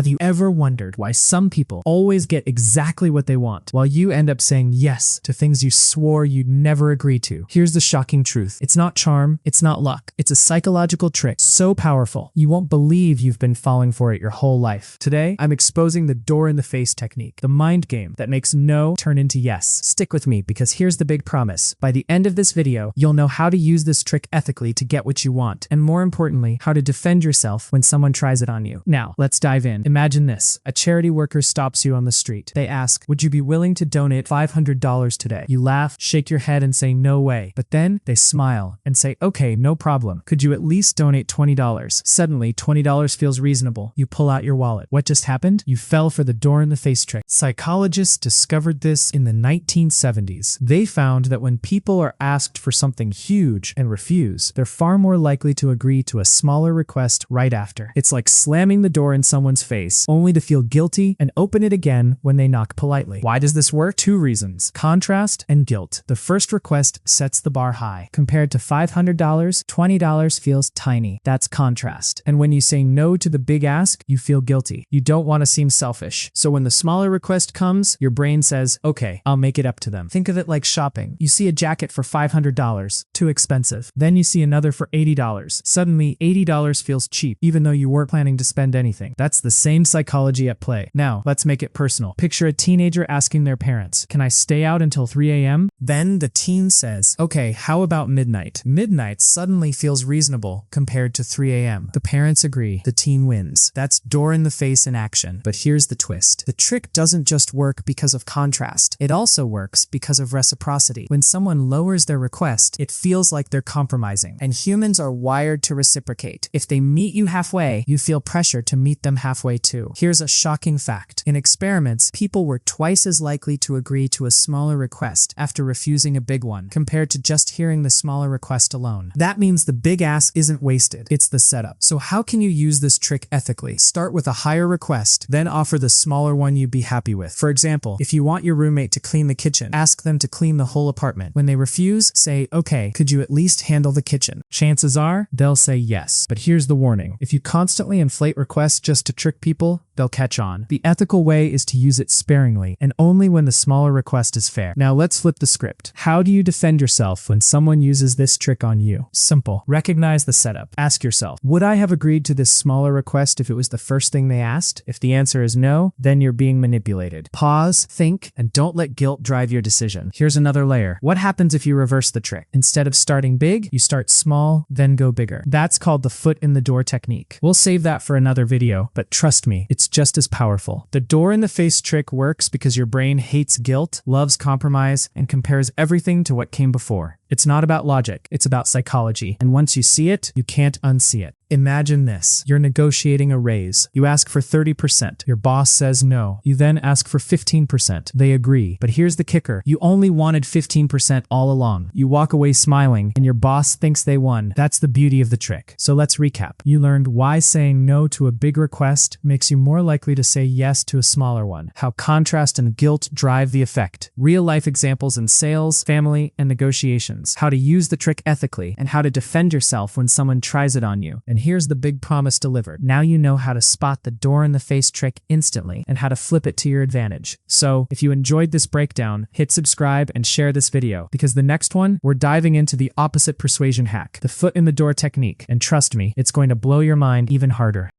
Have you ever wondered why some people always get exactly what they want, while you end up saying yes to things you swore you'd never agree to? Here's the shocking truth. It's not charm, it's not luck. It's a psychological trick so powerful, you won't believe you've been falling for it your whole life. Today, I'm exposing the door-in-the-face technique, the mind game that makes no turn into yes. Stick with me, because here's the big promise. By the end of this video, you'll know how to use this trick ethically to get what you want, and more importantly, how to defend yourself when someone tries it on you. Now, let's dive in. Imagine this. A charity worker stops you on the street. They ask, would you be willing to donate $500 today? You laugh, shake your head, and say no way. But then they smile and say, okay, no problem. Could you at least donate $20? Suddenly, $20 feels reasonable. You pull out your wallet. What just happened? You fell for the door-in-the-face trick. Psychologists discovered this in the 1970s. They found that when people are asked for something huge and refuse, they're far more likely to agree to a smaller request right after. It's like slamming the door in someone's face, only to feel guilty and open it again when they knock politely. Why does this work? Two reasons: contrast and guilt. The first request sets the bar high. Compared to $500, $20 feels tiny. That's contrast. And when you say no to the big ask, you feel guilty. You don't want to seem selfish. So when the smaller request comes, your brain says, okay, I'll make it up to them. Think of it like shopping. You see a jacket for $500, too expensive. Then you see another for $80. Suddenly, $80 feels cheap, even though you weren't planning to spend anything. That's the same psychology at play. Now, let's make it personal. Picture a teenager asking their parents, can I stay out until 3 a.m.? Then the teen says, okay, how about midnight? Midnight suddenly feels reasonable compared to 3 a.m. The parents agree. The teen wins. That's door in the face in action. But here's the twist. The trick doesn't just work because of contrast. It also works because of reciprocity. When someone lowers their request, it feels like they're compromising. And humans are wired to reciprocate. If they meet you halfway, you feel pressure to meet them halfway too. Here's a shocking fact. In experiments, people were twice as likely to agree to a smaller request after refusing a big one, compared to just hearing the smaller request alone. That means the big ask isn't wasted. It's the setup. So how can you use this trick ethically? Start with a higher request, then offer the smaller one you'd be happy with. For example, if you want your roommate to clean the kitchen, ask them to clean the whole apartment. When they refuse, say, okay, could you at least handle the kitchen? Chances are, they'll say yes. But here's the warning. If you constantly inflate requests just to trick people, they'll catch on. The ethical way is to use it sparingly, and only when the smaller request is fair. Now let's flip the script. How do you defend yourself when someone uses this trick on you? Simple. Recognize the setup. Ask yourself, would I have agreed to this smaller request if it was the first thing they asked? If the answer is no, then you're being manipulated. Pause, think, and don't let guilt drive your decision. Here's another layer. What happens if you reverse the trick? Instead of starting big, you start small, then go bigger. That's called the foot in the door technique. We'll save that for another video, but trust me, it's just as powerful. The door-in-the-face trick works because your brain hates guilt, loves compromise, and compares everything to what came before. It's not about logic, it's about psychology. And once you see it, you can't unsee it. Imagine this. You're negotiating a raise. You ask for 30%. Your boss says no. You then ask for 15%. They agree. But here's the kicker. You only wanted 15% all along. You walk away smiling, and your boss thinks they won. That's the beauty of the trick. So let's recap. You learned why saying no to a big request makes you more likely to say yes to a smaller one. How contrast and guilt drive the effect. Real-life examples in sales, family, and negotiations. How to use the trick ethically, and how to defend yourself when someone tries it on you. And here's the big promise delivered. Now you know how to spot the door-in-the-face trick instantly and how to flip it to your advantage. So, if you enjoyed this breakdown, hit subscribe and share this video, because the next one, we're diving into the opposite persuasion hack, the foot in the door technique. And trust me, it's going to blow your mind even harder.